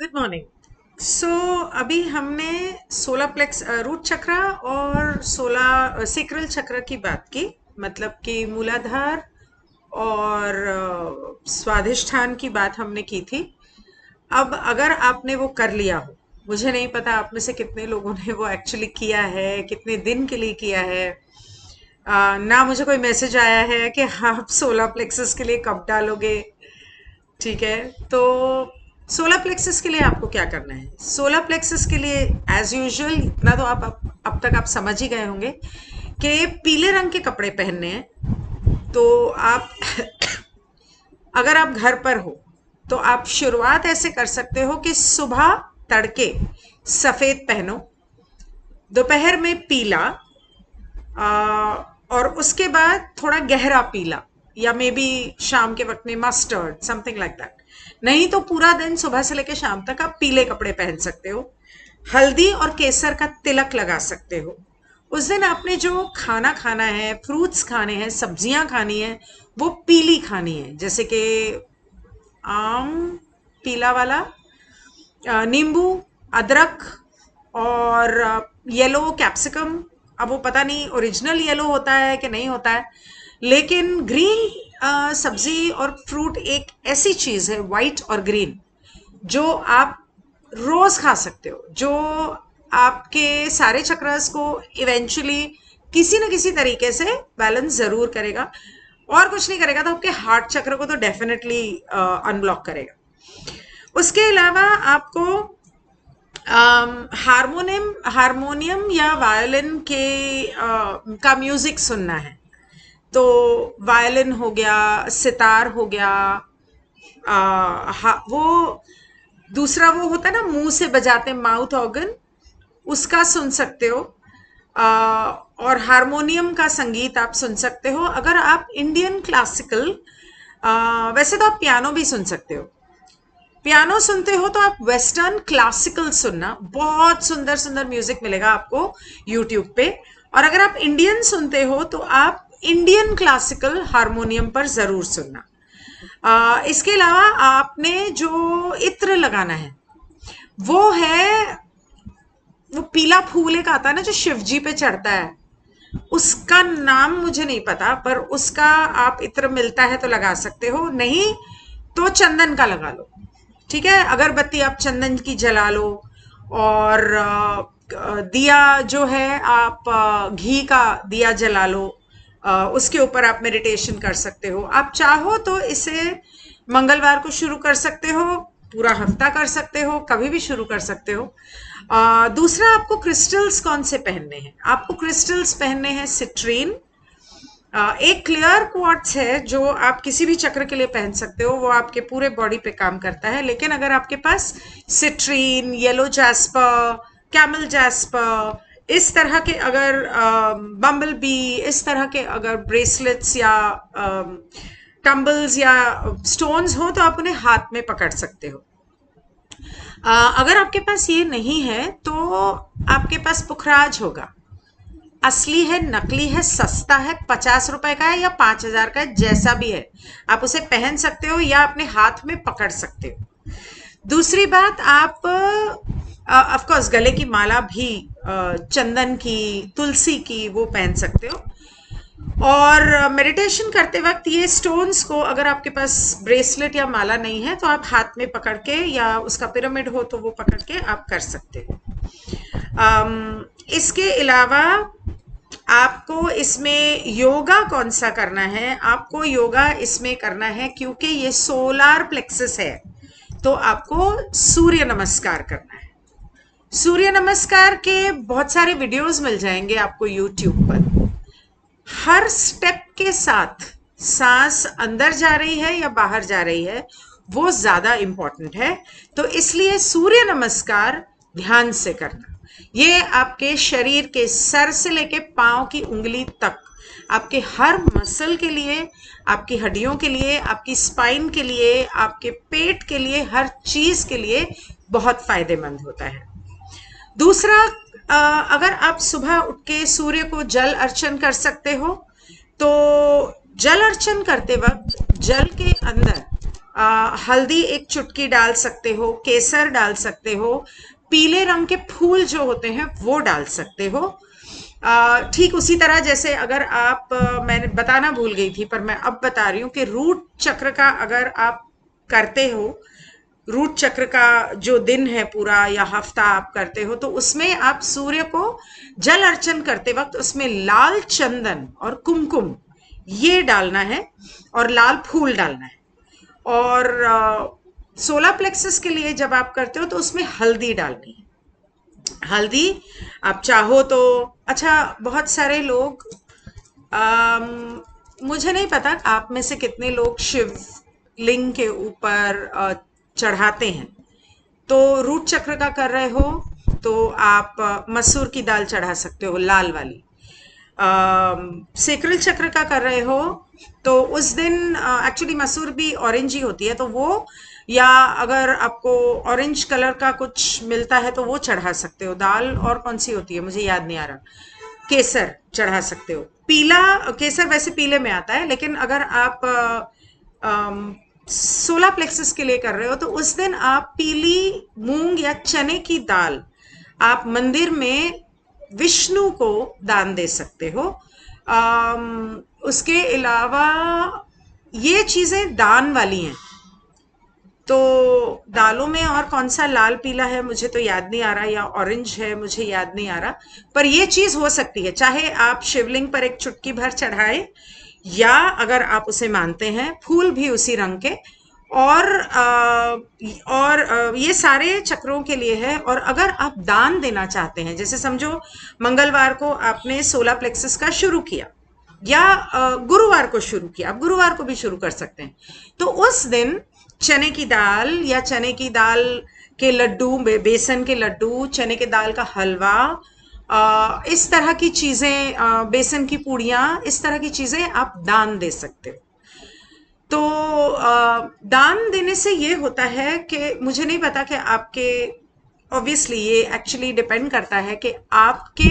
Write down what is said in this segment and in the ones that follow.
Good morning. सो अभी हमने solar plex root चक्र और सोलर सेक्रल चक्र की बात की। मतलब कि मूलाधार और स्वाधिष्ठान की बात हमने की थी। अब अगर आपने वो कर लिया हो, मुझे नहीं पता आप में से कितने लोगों ने वो एक्चुअली किया है, कितने दिन के लिए किया है। ना मुझे कोई मैसेज आया है कि आप सोलर प्लेक्सस के लिए कब डालोगे। ठीक है, तो सोलर प्लेक्सस के लिए आपको क्या करना है? सोलर प्लेक्सस के लिए एज यूजुअल इतना तो आप अब तक आप समझ ही गए होंगे कि पीले रंग के कपड़े पहनने हैं। तो आप अगर आप घर पर हो तो आप शुरुआत ऐसे कर सकते हो कि सुबह तड़के सफेद पहनो, दोपहर में पीला, और उसके बाद थोड़ा गहरा पीला, या मे बी शाम के वक्त में मस्टर्ड, समथिंग लाइक दैट। नहीं तो पूरा दिन सुबह से लेकर शाम तक आप पीले कपड़े पहन सकते हो। हल्दी और केसर का तिलक लगा सकते हो। उस दिन आपने जो खाना खाना है, फ्रूट्स खाने हैं, सब्जियां खानी है, वो पीली खानी है। जैसे कि आम पीला वाला, नींबू, अदरक, और येलो कैप्सिकम। अब वो पता नहीं ओरिजिनल येलो होता है कि नहीं होता है, लेकिन ग्रीन सब्जी और फ्रूट एक ऐसी चीज है, वाइट और ग्रीन, जो आप रोज खा सकते हो, जो आपके सारे चक्रस को इवेंचुअली किसी न किसी तरीके से बैलेंस जरूर करेगा। और कुछ नहीं करेगा तो आपके हार्ट चक्र को तो डेफिनेटली अनब्लॉक करेगा। उसके अलावा आपको हारमोनियम या वायोलिन के का म्यूजिक सुनना है। तो वायलिन हो गया, सितार हो गया, वो दूसरा वो होता है ना मुंह से बजाते, माउथ ऑर्गन, उसका सुन सकते हो। और हारमोनियम का संगीत आप सुन सकते हो। अगर आप इंडियन क्लासिकल, वैसे तो आप पियानो भी सुन सकते हो। पियानो सुनते हो तो आप वेस्टर्न क्लासिकल सुनना, बहुत सुंदर सुंदर म्यूजिक मिलेगा आपको यूट्यूब पे। और अगर आप इंडियन सुनते हो तो आप इंडियन क्लासिकल हारमोनियम पर जरूर सुनना। इसके अलावा आपने जो इत्र लगाना है वो है, वो पीला फूल एक आता है ना जो शिवजी पे चढ़ता है, उसका नाम मुझे नहीं पता, पर उसका आप इत्र मिलता है तो लगा सकते हो। नहीं तो चंदन का लगा लो। ठीक है, अगरबत्ती आप चंदन की जला लो। और दिया जो है आप घी का दिया जला लो। उसके ऊपर आप मेडिटेशन कर सकते हो। आप चाहो तो इसे मंगलवार को शुरू कर सकते हो, पूरा हफ्ता कर सकते हो, कभी भी शुरू कर सकते हो। दूसरा, आपको क्रिस्टल्स कौन से पहनने हैं? आपको क्रिस्टल्स पहनने हैं सिट्रीन। एक क्लियर क्वार्ट्ज है जो आप किसी भी चक्र के लिए पहन सकते हो, वो आपके पूरे बॉडी पे काम करता है। लेकिन अगर आपके पास citrine, yellow jasper, camel jasper, इस तरह के अगर बम्बल बी, इस तरह के अगर ब्रेसलेट्स या टम्बल्स या स्टोन्स हो तो आप उन्हें हाथ में पकड़ सकते हो। अगर आपके पास ये नहीं है तो आपके पास पुखराज होगा। असली है, नकली है, सस्ता है, 50 रुपए का है या 5,000 का है, जैसा भी है आप उसे पहन सकते हो या अपने हाथ में पकड़ सकते हो। दूसरी बात, आप ऑफ कोर्स गले की माला भी चंदन की, तुलसी की, वो पहन सकते हो। और मेडिटेशन करते वक्त ये स्टोन्स को, अगर आपके पास ब्रेसलेट या माला नहीं है तो आप हाथ में पकड़ के, या उसका पिरामिड हो तो वो पकड़ के आप कर सकते हो। इसके अलावा आपको इसमें योगा कौन सा करना है? आपको योगा इसमें करना है, क्योंकि ये सोलार प्लेक्सस है, तो आपको सूर्य नमस्कार करना है। सूर्य नमस्कार के बहुत सारे वीडियोस मिल जाएंगे आपको यूट्यूब पर। हर स्टेप के साथ सांस अंदर जा रही है या बाहर जा रही है, वो ज्यादा इंपॉर्टेंट है। तो इसलिए सूर्य नमस्कार ध्यान से करना। ये आपके शरीर के सर से लेके पांव की उंगली तक, आपके हर मसल के लिए, आपकी हड्डियों के लिए, आपकी स्पाइन के लिए, आपके पेट के लिए, हर चीज के लिए बहुत फायदेमंद होता है। दूसरा, अगर आप सुबह उठ के सूर्य को जल अर्चन कर सकते हो तो जल अर्चन करते वक्त जल के अंदर हल्दी एक चुटकी डाल सकते हो, केसर डाल सकते हो, पीले रंग के फूल जो होते हैं वो डाल सकते हो। ठीक उसी तरह जैसे अगर आप मैंने बताना भूल गई थी पर मैं अब बता रही हूँ कि रूट चक्र का अगर आप करते हो, रूट चक्र का जो दिन है पूरा या हफ्ता आप करते हो, तो उसमें आप सूर्य को जल अर्चन करते वक्त उसमें लाल चंदन और कुमकुम ये डालना है और लाल फूल डालना है। और सोलर प्लेक्सस के लिए जब आप करते हो तो उसमें हल्दी डालनी है। हल्दी आप चाहो तो, अच्छा बहुत सारे लोग, मुझे नहीं पता आप में से कितने लोग शिव लिंग के ऊपर चढ़ाते हैं। तो रूट चक्र का कर रहे हो तो आप मसूर की दाल चढ़ा सकते हो, लाल वाली। सेक्रल चक्र का कर रहे हो तो उस दिन एक्चुअली मसूर भी ऑरेंज ही होती है, तो वो, या अगर आपको ऑरेंज कलर का कुछ मिलता है तो वो चढ़ा सकते हो। दाल और कौन सी होती है मुझे याद नहीं आ रहा, केसर चढ़ा सकते हो। पीला केसर वैसे पीले में आता है, लेकिन अगर आप सोलर प्लेक्सस के लिए कर रहे हो तो उस दिन आप पीली मूंग या चने की दाल आप मंदिर में विष्णु को दान दे सकते हो। उसके अलावा ये चीजें दान वाली हैं। तो दालों में और कौन सा लाल पीला है मुझे तो याद नहीं आ रहा, या ऑरेंज है मुझे याद नहीं आ रहा, पर ये चीज हो सकती है। चाहे आप शिवलिंग पर एक चुटकी भर चढ़ाए, या अगर आप उसे मानते हैं फूल भी उसी रंग के। और ये सारे चक्रों के लिए है। और अगर आप दान देना चाहते हैं, जैसे समझो मंगलवार को आपने सोलर प्लेक्सस का शुरू किया, या गुरुवार को शुरू किया, आप गुरुवार को भी शुरू कर सकते हैं, तो उस दिन चने की दाल या चने की दाल के लड्डू, बेसन के लड्डू, चने के दाल का हलवा, इस तरह की चीजें, बेसन की पूड़ियाँ, इस तरह की चीजें आप दान दे सकते हो। तो दान देने से ये होता है कि मुझे नहीं पता कि आपके, ऑब्वियसली ये एक्चुअली डिपेंड करता है कि आपके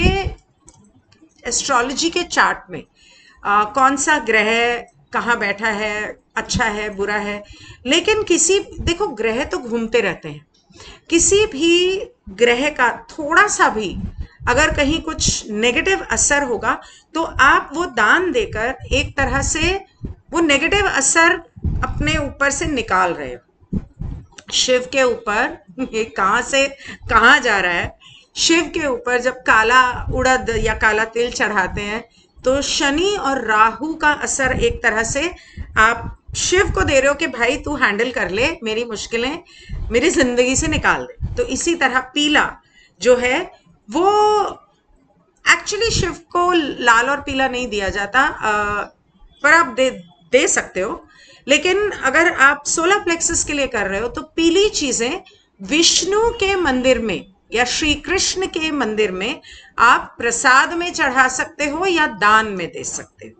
एस्ट्रोलॉजी के चार्ट में कौन सा ग्रह कहाँ बैठा है, अच्छा है बुरा है। लेकिन किसी, देखो ग्रह तो घूमते रहते हैं, किसी भी ग्रह का थोड़ा सा भी अगर कहीं कुछ नेगेटिव असर होगा तो आप वो दान देकर एक तरह से वो नेगेटिव असर अपने ऊपर से निकाल रहे हो। शिव के ऊपर, ये कहाँ से कहाँ जा रहा है, शिव के ऊपर जब काला उड़द या काला तिल चढ़ाते हैं तो शनि और राहु का असर एक तरह से आप शिव को दे रहे हो कि भाई तू हैंडल कर ले, मेरी मुश्किलें मेरी जिंदगी से निकाल दे। तो इसी तरह पीला जो है वो एक्चुअली शिव को लाल और पीला नहीं दिया जाता, पर आप दे सकते हो। लेकिन अगर आप सोलर प्लेक्सस के लिए कर रहे हो तो पीली चीजें विष्णु के मंदिर में या श्री कृष्ण के मंदिर में आप प्रसाद में चढ़ा सकते हो या दान में दे सकते हो।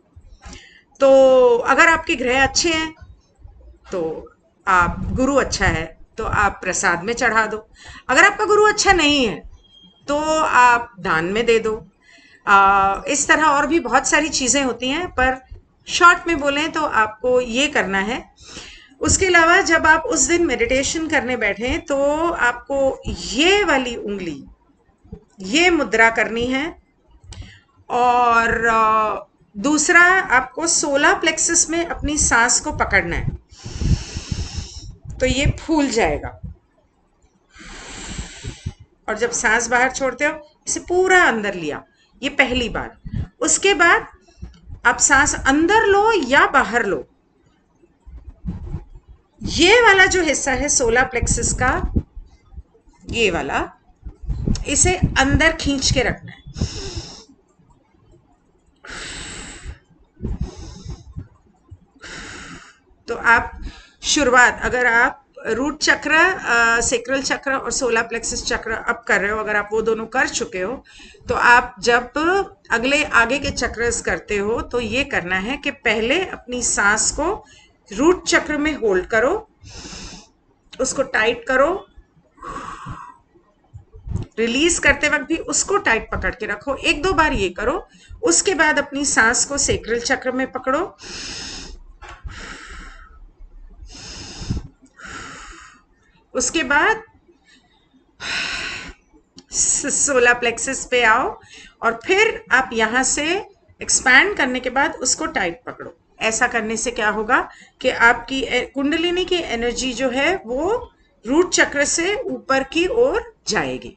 तो अगर आपके ग्रह अच्छे हैं तो आप, गुरु अच्छा है तो आप प्रसाद में चढ़ा दो। अगर आपका गुरु अच्छा नहीं है तो आप दान में दे दो। इस तरह और भी बहुत सारी चीजें होती हैं, पर शॉर्ट में बोलें तो आपको ये करना है। उसके अलावा जब आप उस दिन मेडिटेशन करने बैठे तो आपको ये वाली उंगली, ये मुद्रा करनी है। और दूसरा, आपको सोलर प्लेक्सस में अपनी सांस को पकड़ना है, तो ये फूल जाएगा। और जब सांस बाहर छोड़ते हो इसे पूरा अंदर लिया, ये पहली बार। उसके बाद आप सांस अंदर लो या बाहर लो, ये वाला जो हिस्सा है सोलर प्लेक्सस का, ये वाला, इसे अंदर खींच के रखना है। तो आप शुरुआत, अगर आप रूट चक्र, सेक्रल चक्र और सोलर प्लेक्सस चक्र अब कर रहे हो, अगर आप वो दोनों कर चुके हो, तो आप जब अगले आगे के चक्रस करते हो तो ये करना है कि पहले अपनी सांस को रूट चक्र में होल्ड करो, उसको टाइट करो, रिलीज करते वक्त भी उसको टाइट पकड़ के रखो। एक दो बार ये करो। उसके बाद अपनी सांस को सेक्रल चक्र में पकड़ो, उसके बाद सोलर प्लेक्सस पे आओ और फिर आप यहां से एक्सपैंड करने के बाद उसको टाइट पकड़ो। ऐसा करने से क्या होगा कि आपकी कुंडलिनी की एनर्जी जो है वो रूट चक्र से ऊपर की ओर जाएगी।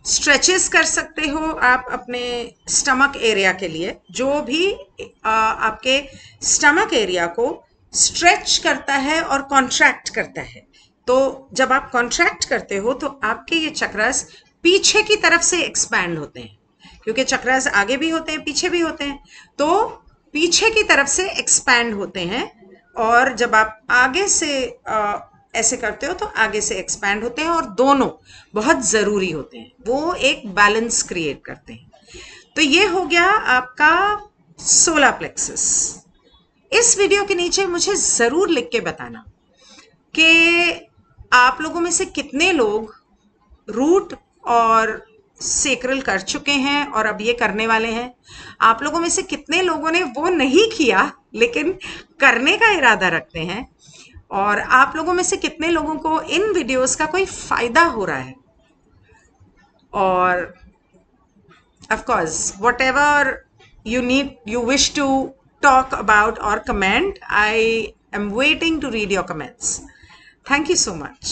स्ट्रेचेस कर सकते हो आप अपने स्टमक एरिया के लिए, जो भी आपके स्टमक एरिया को स्ट्रेच करता है और कॉन्ट्रैक्ट करता है। तो जब आप कॉन्ट्रैक्ट करते हो तो आपके ये चक्रास पीछे की तरफ से एक्सपैंड होते हैं, क्योंकि चक्रास आगे भी होते हैं पीछे भी होते हैं, तो पीछे की तरफ से एक्सपैंड होते हैं। और जब आप आगे से ऐसे करते हो तो आगे से एक्सपैंड होते हैं, और दोनों बहुत ज़रूरी होते हैं, वो एक बैलेंस क्रिएट करते हैं। तो ये हो गया आपका सोलर प्लेक्सस। इस वीडियो के नीचे मुझे ज़रूर लिख के बताना कि आप लोगों में से कितने लोग रूट और सेक्रल कर चुके हैं और अब ये करने वाले हैं। आप लोगों में से कितने लोगों ने वो नहीं किया लेकिन करने का इरादा रखते हैं, और आप लोगों में से कितने लोगों को इन वीडियोस का कोई फायदा हो रहा है। और of course whatever you wish to talk about or comment, I am waiting to read your comments. Thank you so much.